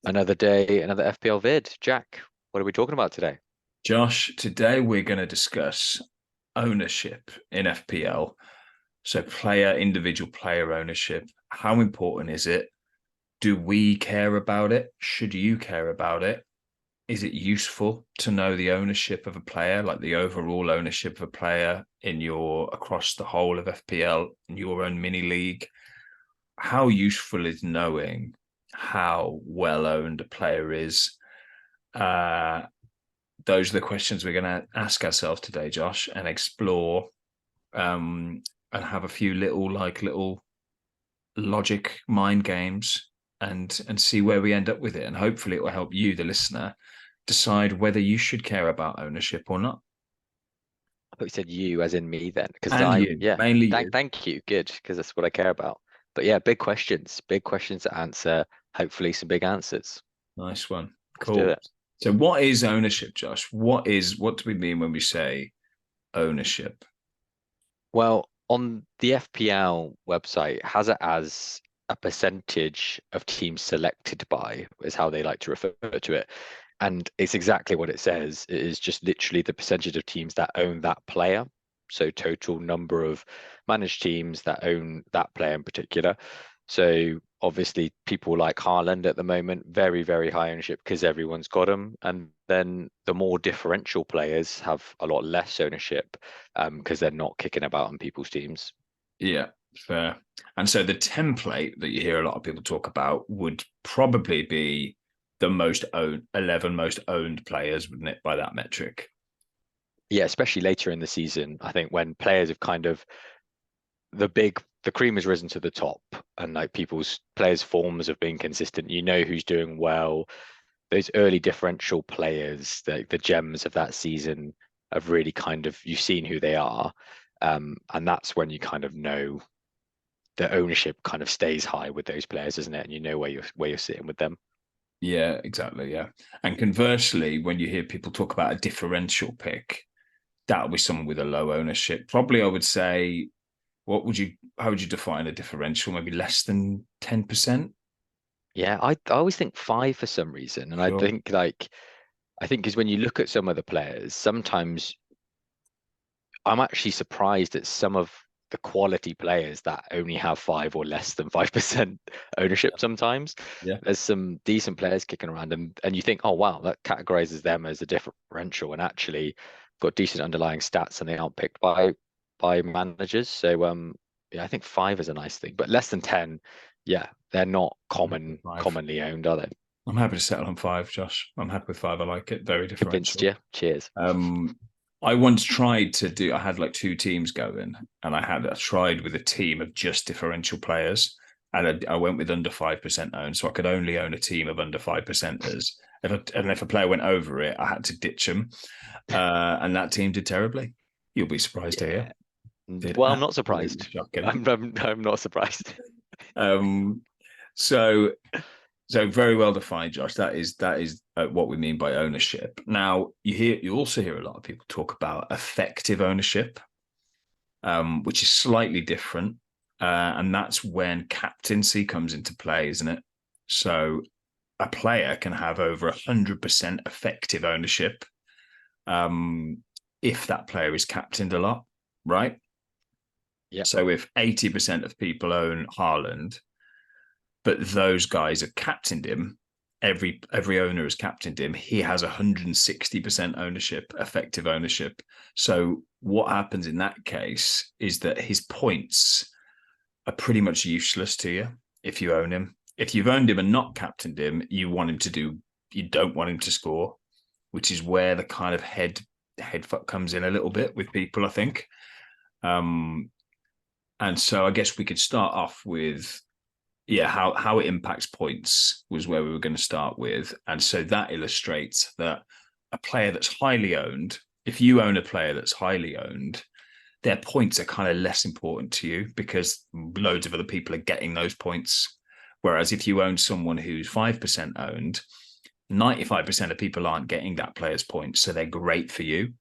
Another day, another FPL vid. Jack, what are we talking about today? Josh, today we're going to discuss ownership in FPL. So, individual player ownership. How important is it? Do we care about it? Should you care about it? Is it useful to know the ownership of a player, like the overall ownership of a player in your across the whole of FPL in your own mini league? How useful is knowing how well owned a player is? Uh, those are the questions we're going to ask ourselves today, Josh, and explore and have a few little logic mind games and see where we end up with it. And hopefully it will help you, the listener, decide whether you should care about ownership or not. I thought you said you as in me then, because And I'm, you, yeah, mainly thank you. thank you. Good, because that's what I care about. But yeah, big questions to answer. Hopefully some big answers. Nice one. Let's do Cool. it. So what is ownership, Josh? What do we mean when we say ownership? Well, on the FPL website, it has it as a percentage of teams selected by, is how they like to refer to it. And it's exactly what it says. It is just literally the percentage of teams that own that player. So total number of managed teams that own that player in particular. So obviously people like Haaland at the moment, very, very high ownership because everyone's got them. And then the more differential players have a lot less ownership because they're not kicking about on people's teams. Yeah, fair. And so the template that you hear a lot of people talk about would probably be the most owned 11 most owned players, wouldn't it, by that metric? Yeah, especially later in the season, I think when players have kind of the cream has risen to the top and like people's players' forms have been consistent. You know who's doing well. Those early differential players, the gems of that season have really kind of you've seen who they are. And that's when you kind of know the ownership kind of stays high with those players, isn't it? And you know where you're sitting with them. Yeah, exactly. Yeah. And conversely, when you hear people talk about a differential pick, that'll be someone with a low ownership. Probably I would say, how would you define a differential? Maybe less than 10%? Yeah, I always think five for some reason. And I Sure. think I think because when you look at some of the players, sometimes I'm actually surprised at some of the quality players that only have five or less than 5% ownership sometimes. Yeah. There's some decent players kicking around and you think, oh wow, that categorizes them as a differential and actually got decent underlying stats and they aren't picked by managers. So yeah, I think five is a nice thing, but less than 10, yeah, they're not I'm happy with five. commonly owned, are they? I'm happy to settle on five, Josh. I'm happy with five. I like it. Very Convinced differential. you? Cheers. Um, I once tried to do. I had like two teams going, and I tried with a team of just differential players, and I went with under 5% owned, so I could only own a team of under 5%ers. If a player went over it, I had to ditch them, and that team did terribly. You'll be surprised to hear. Yeah. Did Well, I'm not absolutely surprised. shocking. I'm not surprised. Um, so very well defined, Josh. That is what we mean by ownership. Now you also hear a lot of people talk about effective ownership, which is slightly different, and that's when captaincy comes into play, isn't it? So a player can have over 100% effective ownership um, if that player is captained a lot, right? Yeah. So if 80% of people own Haaland, but those guys have captained him. Every owner has captained him. He has 160% ownership, effective ownership. So what happens in that case is that his points are pretty much useless to you if you own him. If you've owned him and not captained him, you don't want him to score, which is where the kind of head fuck comes in a little bit with people, I think. Um, and so I guess we could start off with how it impacts points was where we were going to start with. And so that illustrates that a player that's highly owned, if you own a player that's highly owned, their points are kind of less important to you because loads of other people are getting those points. Whereas if you own someone who's 5% owned, 95% of people aren't getting that player's points. So they're great for you.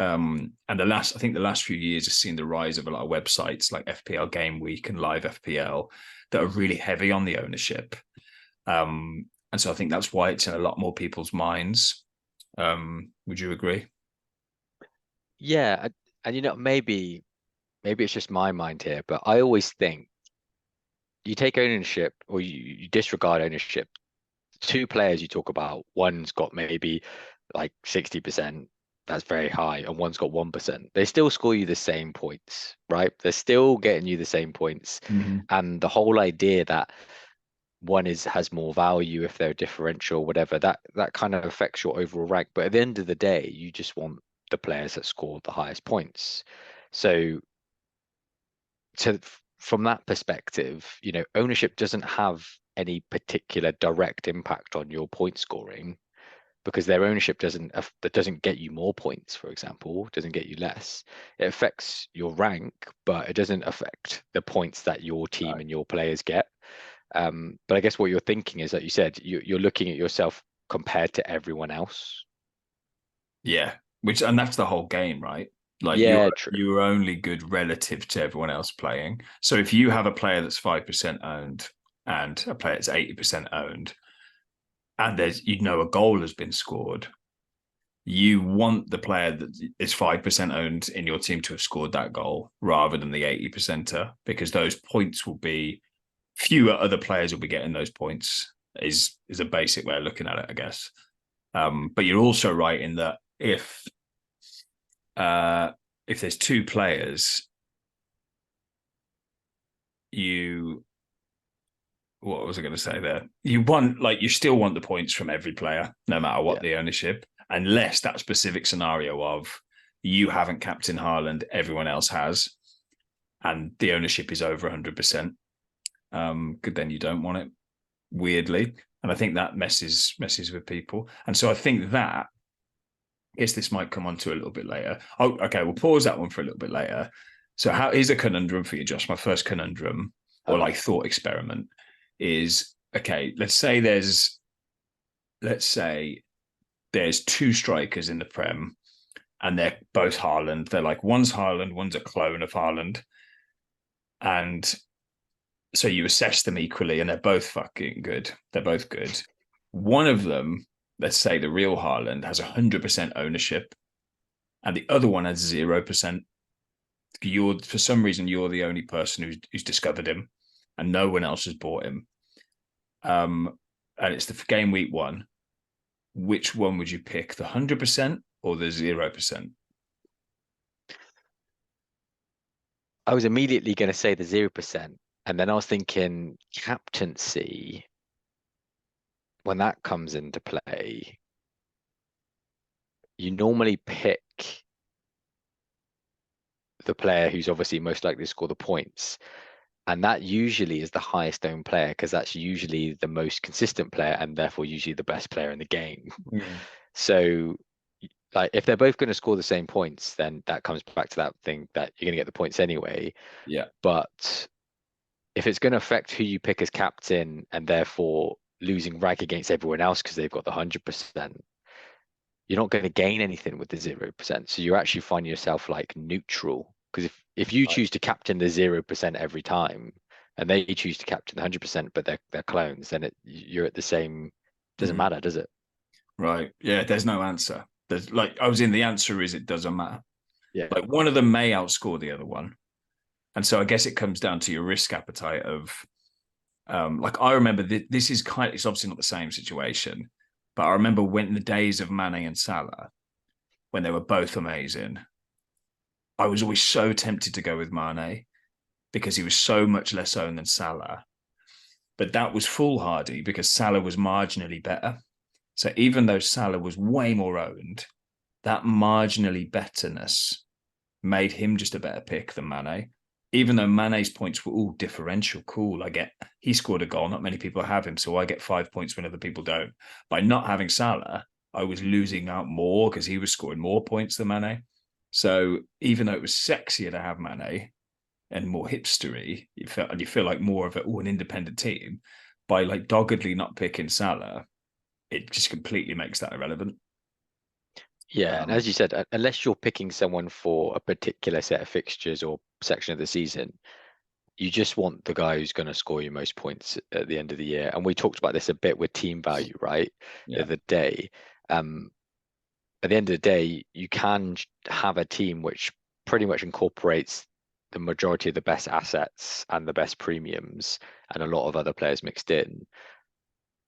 And I think the last few years has seen the rise of a lot of websites like FPL Game Week and Live FPL that are really heavy on the ownership. And so I think that's why it's in a lot more people's minds. Would you agree? Yeah, and maybe it's just my mind here, but I always think you take ownership or you disregard ownership. Two players you talk about, one's got maybe like 60%, that's very high, and one's got 1%. They still score you the same points, right? They're still getting you the same points. Mm-hmm. And the whole idea that one is has more value if they're differential, whatever, that kind of affects your overall rank. But at the end of the day, you just want the players that score the highest points. So to from that perspective, ownership doesn't have any particular direct impact on your point scoring because their ownership that doesn't get you more points, for example, doesn't get you less. It affects your rank, but it doesn't affect the points that your team Right. and your players get. But I guess what you're thinking is that you said you're looking at yourself compared to everyone else. Yeah, and that's the whole game, right? Like Yeah, true. you're only good relative to everyone else playing. So if you have a player that's 5% owned and a player that's 80% owned, and a goal has been scored, you want the player that is 5% owned in your team to have scored that goal rather than the 80%er, because those points will be fewer other players will be getting those points is a basic way of looking at it, I guess. But you're also right in that uh, if there's two players, you what was I going to say there? You still want the points from every player, no matter what Yeah. the ownership, unless that specific scenario of you haven't captain Haaland, everyone else has, and the ownership is over 100%. Good, then you don't want it. Weirdly, and I think that messes with people, and so I think that guess this might come on to a little bit later. Oh, okay, we'll pause that one for a little bit later. So, how is a conundrum for you, Josh? My first conundrum or Okay. like thought experiment is okay. Let's say there's two strikers in the Prem, and they're both Haaland. They're like one's Haaland, one's a clone of Haaland, and so you assess them equally, and they're both fucking good. They're both good. One of them, let's say the real Haaland, has 100% ownership and the other one has 0%. You're for some reason you're the only person who's discovered him, and no one else has bought him. And it's the game week one. Which one would you pick, the 100% or the 0%? I was immediately going to say the 0%, and then I was thinking captaincy when that comes into play, you normally pick the player who's obviously most likely to score the points. And that usually is the highest owned player because that's usually the most consistent player and therefore usually the best player in the game. Mm. So, like, if they're both going to score the same points, then that comes back to that thing that you're going to get the points anyway. Yeah. But if it's going to affect who you pick as captain and therefore losing rank against everyone else because they've got the 100%, you're not going to gain anything with the 0%. So you actually find yourself like neutral. Because if you Right. choose to captain the 0% every time and they choose to captain the 100%, but they're clones, then you're at the same, doesn't Mhm. matter, does it? Right. Yeah. There's no answer. There's like I was in. The answer is it doesn't matter. Yeah. Like one of them may outscore the other one, and so I guess it comes down to your risk appetite of like I remember this is it's obviously not the same situation, but I remember when in the days of Mane and Salah, when they were both amazing, I was always so tempted to go with Mane because he was so much less owned than Salah. But that was foolhardy because Salah was marginally better. So even though Salah was way more owned, that marginally betterness made him just a better pick than Mane. Even though Mane's points were all differential, cool. He scored a goal. Not many people have him, so I get 5 points when other people don't. By not having Salah, I was losing out more because he was scoring more points than Mane. So even though it was sexier to have Mane and more hipstery, you feel like more of an independent team. By like doggedly not picking Salah, it just completely makes that irrelevant. Yeah. And as Um, you said, unless you're picking someone for a particular set of fixtures or section of the season, you just want the guy who's going to score you most points at the end of the year. And we talked about this a bit with team value, right? The Yeah. other day. Um, at the end of the day, you can have a team which pretty much incorporates the majority of the best assets and the best premiums and a lot of other players mixed in.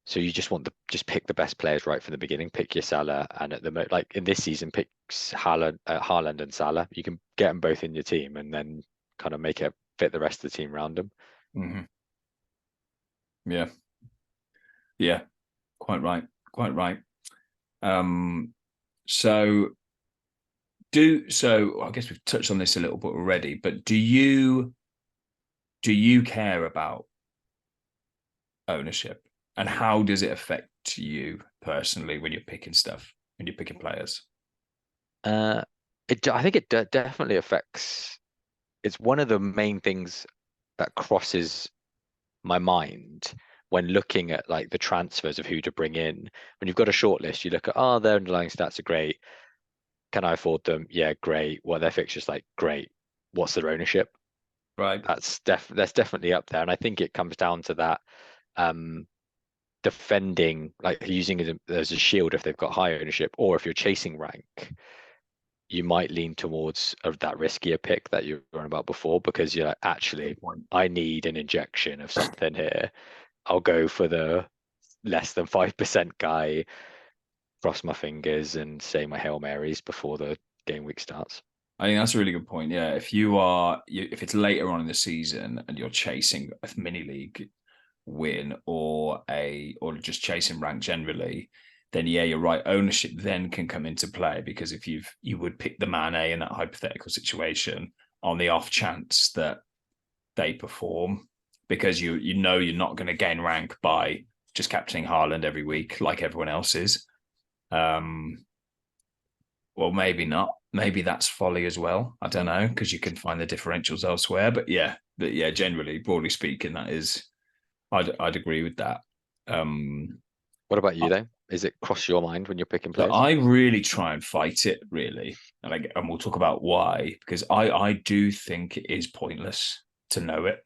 So you just want to just pick the best players right from the beginning. Pick your Salah, and at the like in this season, pick Haaland and Salah. You can get them both in your team, and then kind of make it fit the rest of the team around them. Hmm. Yeah. Yeah. Quite right. Quite right. Um, so I guess we've touched on this a little bit already, but do you care about ownership, and how does it affect you personally when you're picking stuff, when you're picking players? Uh, I think it definitely affects. It's one of the main things that crosses my mind when looking at like the transfers of who to bring in. When you've got a short list, you look at, oh, their underlying stats are great. Can I afford them? Yeah, great. What are their fixtures like? Great. What's their ownership? Right. That's definitely up there. And I think it comes down to that um defending, like using it as a shield if they've got high ownership, or if you're chasing rank, you might lean towards of that riskier pick that you were on about before because you're like, actually, Good point. I need an injection of something here. I'll go for the less than 5% guy, cross my fingers and say my Hail Marys before the game week starts. I think that's a really good point. Yeah, if it's later on in the season and you're chasing a mini league win or just chasing rank generally, then yeah, you're right. Ownership then can come into play, because if you would pick the man A in that hypothetical situation on the off chance that they perform, because you know you're not going to gain rank by just captaining Haaland every week like everyone else is. Um, well, maybe not. Maybe that's folly as well. I don't know, because you can find the differentials elsewhere. But yeah, generally, broadly speaking, that is, I'd agree with that. Um, What about you though? Is it cross your mind when you're picking so players? I really try and fight it, really, and we'll talk about why, because I do think it is pointless to know it.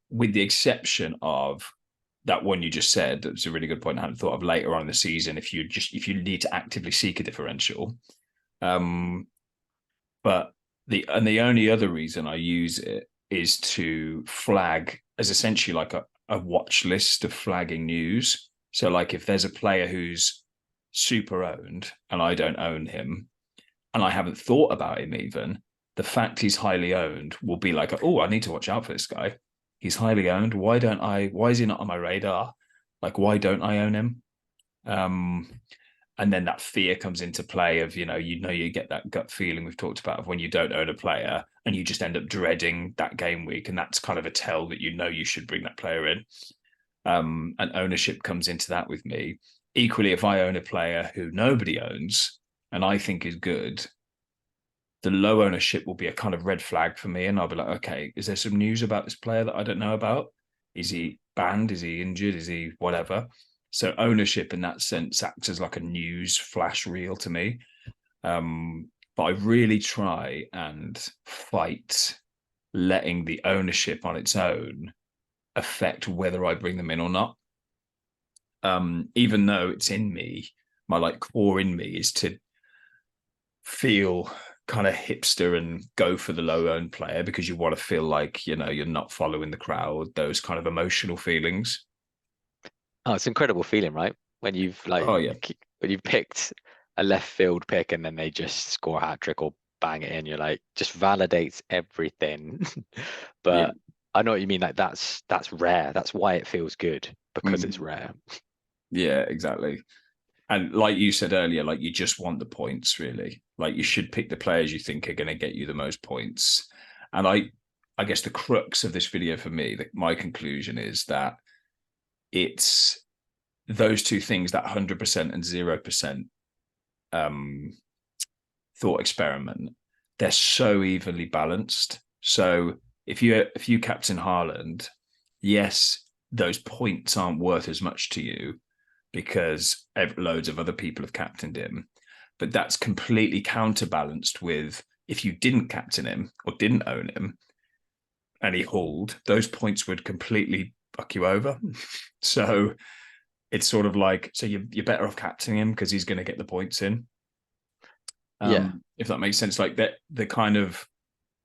With the exception of that one you just said, that's a really good point. I hadn't thought of later on in the season, if you need to actively seek a differential. Um, but the only other reason I use it is to flag as essentially like a watch list of flagging news. So like if there's a player who's super owned and I don't own him and I haven't thought about him even, the fact he's highly owned will be like, oh, I need to watch out for this guy. He's highly owned. Why is he not on my radar? Like, why don't I own him? Um, and then that fear comes into play of, you get that gut feeling we've talked about of when you don't own a player and you just end up dreading that game week, and that's kind of a tell that you should bring that player in. And ownership comes into that with me. Equally, if I own a player who nobody owns and I think is good, the low ownership will be a kind of red flag for me, and I'll be like, okay, is there some news about this player that I don't know about? Is he banned? Is he injured? Is he whatever? So ownership in that sense acts as like a news flash reel to me. But I really try and fight letting the ownership on its own affect whether I bring them in or not. Even though it's in me, my like core in me is to feel kind of hipster and go for the low owned player, because you want to feel like you're not following the crowd, those kind of emotional feelings. Oh, it's an incredible feeling, right? When you've Oh like yeah. when you've picked a left field pick and then they just score a hat trick or bang it in, you're like just validates everything. Yeah. But I know what you mean. Like that's rare. That's why it feels good because it's Mm. rare. Yeah, exactly. And like you said earlier, like you just want the points, really. Like you should pick the players you think are going to get you the most points. And I guess the crux of this video for me, my conclusion is that it's those two things, that 100% and 0% um, thought experiment, they're so evenly balanced. So if you captain Haaland, yes, those points aren't worth as much to you because loads of other people have captained him. But that's completely counterbalanced with if you didn't captain him or didn't own him, and he hauled, those points would completely fuck you over. So it's sort of like, so you're better off captaining him because he's going to get the points in. Yeah. If that makes sense, like that, the kind of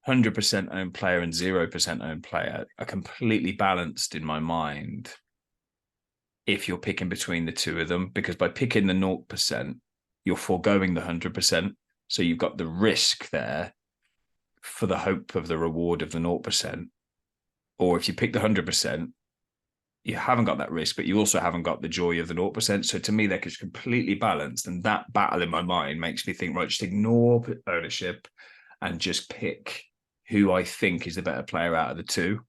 100% owned player and 0% owned player are completely balanced in my mind if you're picking between the two of them, because by picking the 0%, you're foregoing the 100%. So you've got the risk there for the hope of the reward of the 0%. Or if you pick the 100%, you haven't got that risk, but you also haven't got the joy of the 0%. So to me, they're just completely balanced. And that battle in my mind makes me think, right, just ignore ownership and just pick who I think is the better player out of the two.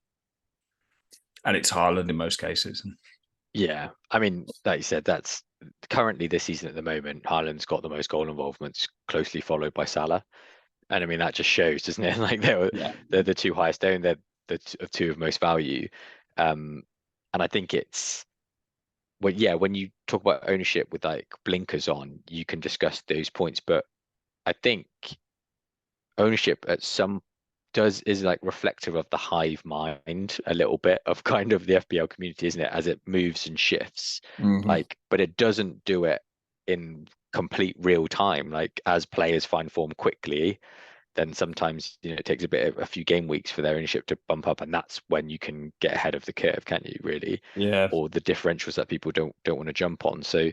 And it's Haaland in most cases. Yeah. I mean, like you said, that's currently this season at the moment, Haaland's got the most goal involvements, closely followed by Salah. And I mean, that just shows, doesn't it? Like Yeah. they're the two highest owned, they're the two of most value. Um, and I think it's, well, yeah, when you talk about ownership with like blinkers on, you can discuss those points. But I think ownership at some does is like reflective of the hive mind a little bit of kind of the FPL community, isn't it? As it moves and shifts, Mm-hmm. like, but it doesn't do it in complete real time. Like as players find form quickly, then sometimes it takes a few game weeks for their ownership to bump up, and that's when you can get ahead of the curve, can't you? Really, Yeah. or the differentials that people don't want to jump on. So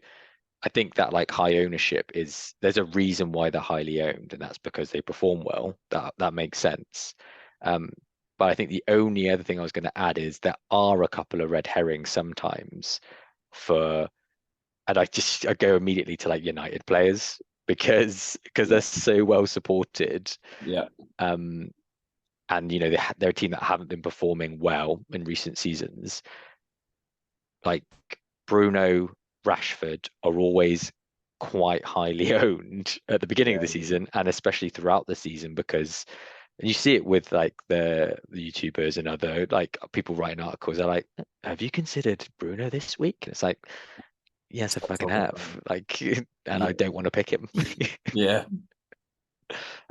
I think that like high ownership is there's a reason why they're highly owned, and that's because they perform well. That makes sense. Um, but I think the only other thing I was going to add is there are a couple of red herrings sometimes for, and I go immediately to like United players because they're Yeah. so well supported. Yeah. Um, and they're a team that haven't been performing well in recent seasons. Like Bruno, Rashford are always quite highly owned at the beginning of the Yeah. season and especially throughout the season because and you see it with like the YouTubers and other like people writing articles. They're like, "Have you considered Bruno this week?" And it's like, "Yes, I Stop fucking talking about have." it. Like, and I Yeah. don't want to pick him. Yeah.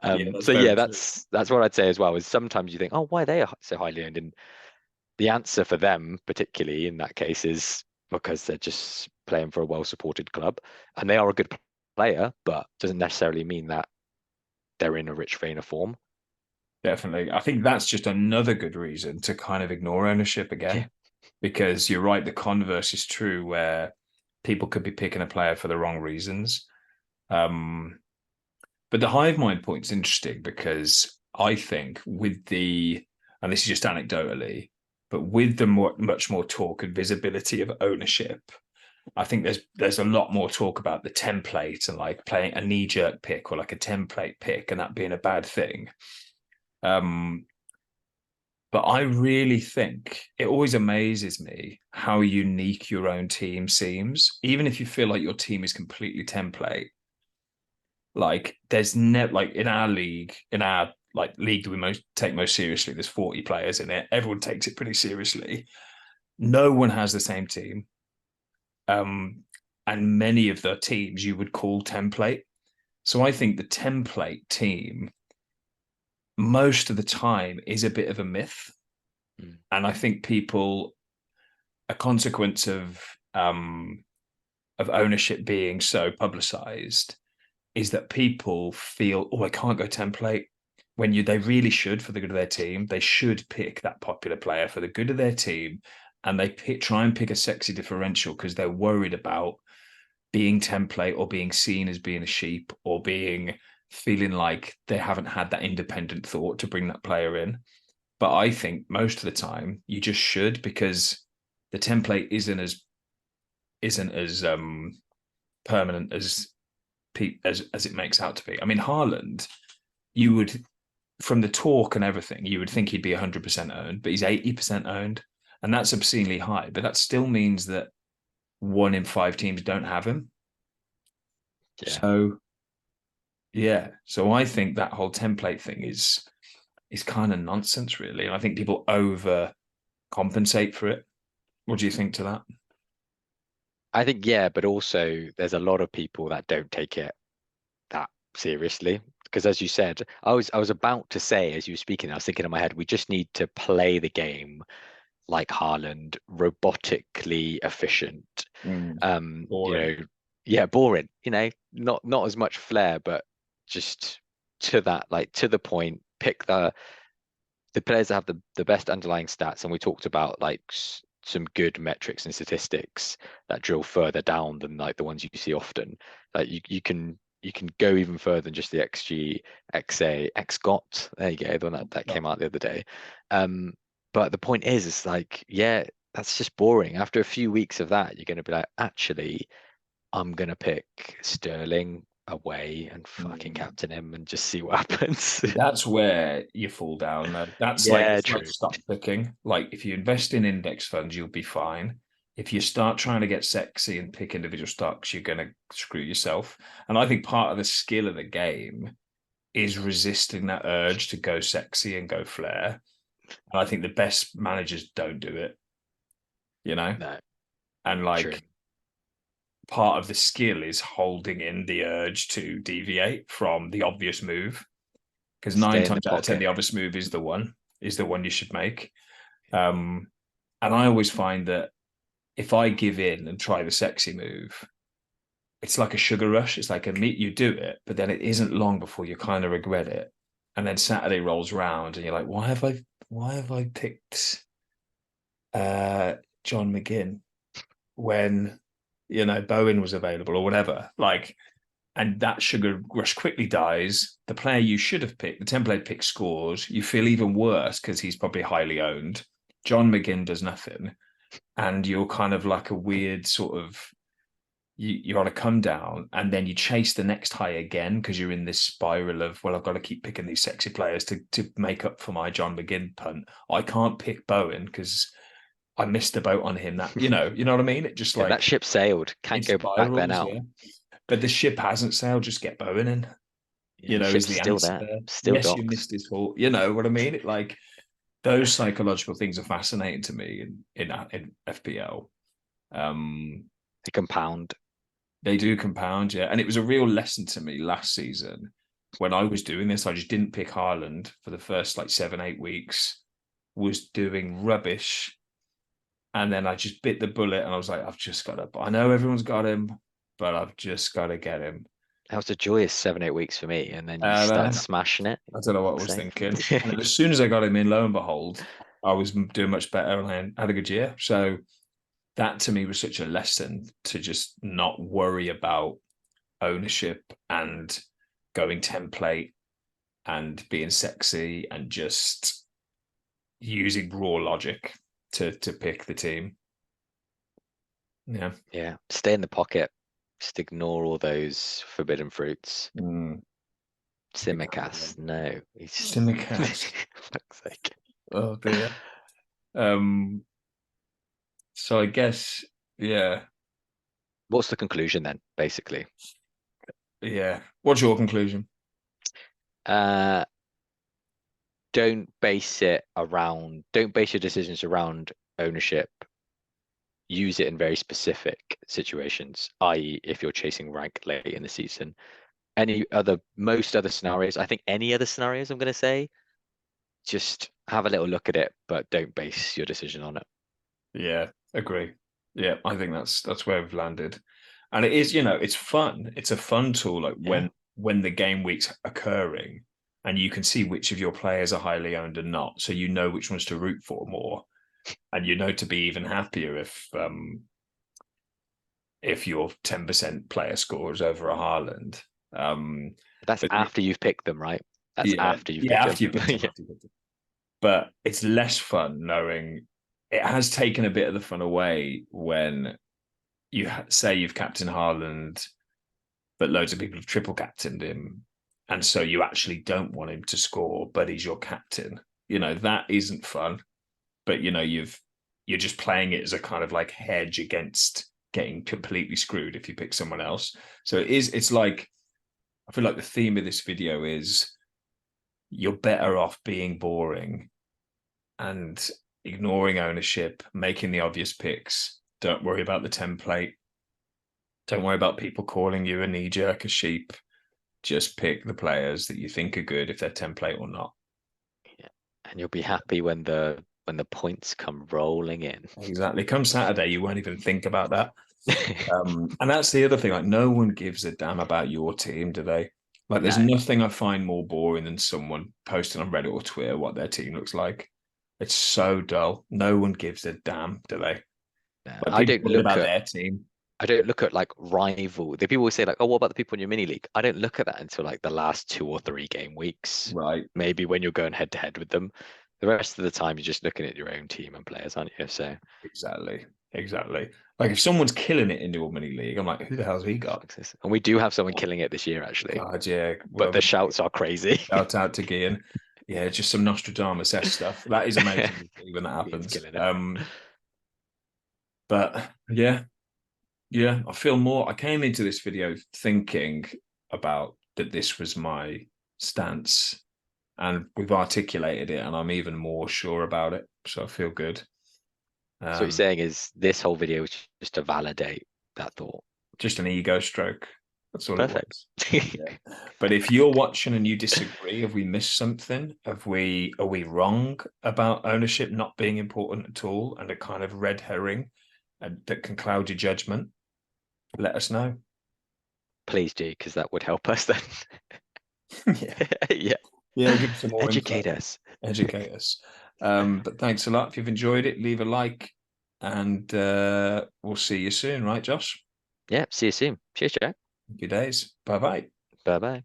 Yeah. That's So yeah, very true. that's what I'd say as well. Is sometimes you think, "Oh, why they are so highly owned?" And the answer for them, particularly in that case, is because they're just playing for a well-supported club, and they are a good player, but doesn't necessarily mean that they're in a rich vein of form. Definitely. I think that's just another good reason to kind of ignore ownership Yeah, again, because you're right. The converse is true where people could be picking a player for the wrong reasons. Um, but the hive mind point's interesting because I think with and this is just anecdotally, but with the much more talk and visibility of ownership, I think there's a lot more talk about the template and like playing a knee jerk pick or like a template pick and that being a bad thing. Um, but I really think it always amazes me how unique your own team seems, even if you feel like your team is completely template. Like there's never like in our league, in our like league that we most take most seriously, there's 40 players in it. Everyone takes it pretty seriously. No one has the same team. Um, and many of the teams you would call template. So I think the template team most of the time is a bit of a myth. mm, And I think people, a consequence of ownership being so publicized is that people feel, oh, I can't go template. When they really should for the good of their team, they should pick that popular player for the good of their team, and they try and pick a sexy differential because they're worried about being template or being seen as being a sheep or being feeling like they haven't had that independent thought to bring that player in. But I think most of the time you just should because the template isn't as permanent as it makes out to be. I mean, Haaland, you would from the talk and everything, you would think he'd be 100% owned, but he's 80% owned, and that's obscenely high. But that still means that 1 in 5 teams don't have him. yeah. So yeah, so I think that whole template thing is kind of nonsense, really. And I think people over compensate for it. What do you think to that? I think yeah, but also there's a lot of people that don't take it that seriously. because as you said, I was about to say as you were speaking, I was thinking in my head, we just need to play the game like Haaland, robotically efficient. Mm. You Boring. know, yeah, boring. Not as much flair, but just to that, like to the point. Pick the players that have the best underlying stats, and we talked about like some good metrics and statistics that drill further down than like the ones you see often. Like you can go even further than just the XG, XA, XGOT. There you go, the one that came out the other day. Um, but the point is, it's like, yeah, that's just boring. After a few weeks of that, you're going to be like, actually, I'm going to pick Sterling away and fucking Mm. captain him and just see what happens. That's where you fall down, though. That's like Yeah, it's like true. stock picking. Like if you invest in index funds, you'll be fine. If you start trying to get sexy and pick individual stocks, you're going to screw yourself. And I think part of the skill of the game is resisting that urge to go sexy and go flair. And I think the best managers don't do it, you know? No, And true. like part of the skill is holding in the urge to deviate from the obvious move. Because nine Stay in the times out of ten, pocket. the obvious move is the one you should make. Um, and I always find that if I give in and try the sexy move, it's like a sugar rush. It's like a meat, you do it, but then it isn't long before you kind of regret it. And then Saturday rolls round and you're like, why have I picked uh John McGinn when Bowen was available or whatever? Like, and that sugar rush quickly dies. The player you should have picked, the template pick, scores. You feel even worse because he's probably highly owned. John McGinn does nothing, and you're kind of like a weird sort of you're on a come down, and then you chase the next high again because you're in this spiral of, well, I've got to keep picking these sexy players to make up for my John McGinn punt. I can't pick Bowen because I missed the boat on him. That you know what I mean? It just Yeah, that like ship sailed. it Can't go back there spirals, now. yeah. But the ship hasn't sailed. Just get Bowen in, Yeah, the is ship's the still answer there. there. Still Yes, you docks. missed his fault. You know what I mean? It like those psychological things are fascinating to me in FPL. Um, They compound. they do compound, yeah. And it was a real lesson to me last season when I was doing this. I just didn't pick Haaland for the first like 7, 8 weeks, was doing rubbish. And then I just bit the bullet and I was like, I've just got to, I know everyone's got him, but I've just got to get him. That was a joyous 7, 8 weeks for me, and then you And start smashing it. I don't know what I Fuck's was sake. thinking. And then as soon as I got him in, lo and behold, I was doing much better and I had a good year. So that to me was such a lesson to just not worry about ownership and going template and being sexy and just using raw logic to pick the team. Yeah. Yeah, stay in the pocket. Just ignore all those forbidden fruits. Mm. Simicast, no. Simicast. Fuck's sake. Oh dear. Um. So I guess, yeah, What's the conclusion then, basically? yeah. What's your conclusion? Uh, don't base your decisions around ownership. Use it in very specific situations, i.e., if you're chasing rank late in the season. Most other scenarios, I think any other scenarios I'm going to say, just have a little look at it, but don't base your decision on it. Yeah, agree. Yeah, I think that's where we've landed. And it is, it's fun. It's a fun tool, like Yeah. when the game week's occurring and you can see which of your players are highly owned and not. So you know which ones to root for more. And you know to be even happier if your 10% player scores over a Haaland. That's But after you've picked them, right? That's yeah, after you've yeah, picked them. after you picked him, Yeah. after you picked him. But it's less fun knowing it has taken a bit of the fun away when you say you've captained Haaland, but loads of people have triple captained him, and so you actually don't want him to score, but he's your captain. That isn't fun. But you're just playing it as a kind of like hedge against getting completely screwed if you pick someone else. So it's like I feel like the theme of this video is you're better off being boring and ignoring ownership, making the obvious picks. Don't worry about the template. Don't worry about people calling you a knee jerk, a sheep. just pick the players that you think are good if they're template or not. Yeah. And you'll be happy when the points come rolling in. Exactly. Come Saturday, you won't even think about that. And that's the other thing. Like, no one gives a damn about your team, do they? Like, there's No, nothing I find more boring than someone posting on Reddit or Twitter what their team looks like. It's so dull. No one gives a damn, do they? no. Like, people worried about their team. I don't look at like rival. The people always say like, oh, what about the people in your mini league? I don't look at that until like the last 2 or 3 game weeks. Right. Maybe when you're going head to head with them. The rest of the time you're just looking at your own team and players, aren't you? So Exactly. Exactly. Like, if someone's killing it in your mini league, I'm like, who the hell's he got? and we do have someone killing it this year actually. God, yeah. But Well, the shouts are crazy. shout out to Gian. Yeah, just some Nostradamus stuff. That is amazing to see when that He's happens. killing it. But yeah, yeah, I feel more. I came into this video thinking about that this was my stance, and we've articulated it, and I'm even more sure about it. So I feel good. So what you're Um, saying is this whole video is just to validate that thought. just an ego stroke. That's all it Perfect. was. Yeah. But if you're watching and you disagree, have we missed something? Are we wrong about ownership not being important at all and a kind of red herring that can cloud your judgment? Let us know. Please do, because that would help us then. Yeah. Yeah. Yeah, give us some more Educate info. us. Educate us. But thanks a lot. If you've enjoyed it, leave a like and we'll see you soon, right, Josh? Yeah, see you soon. Cheers, Jack. Happy days. Bye bye. Bye bye.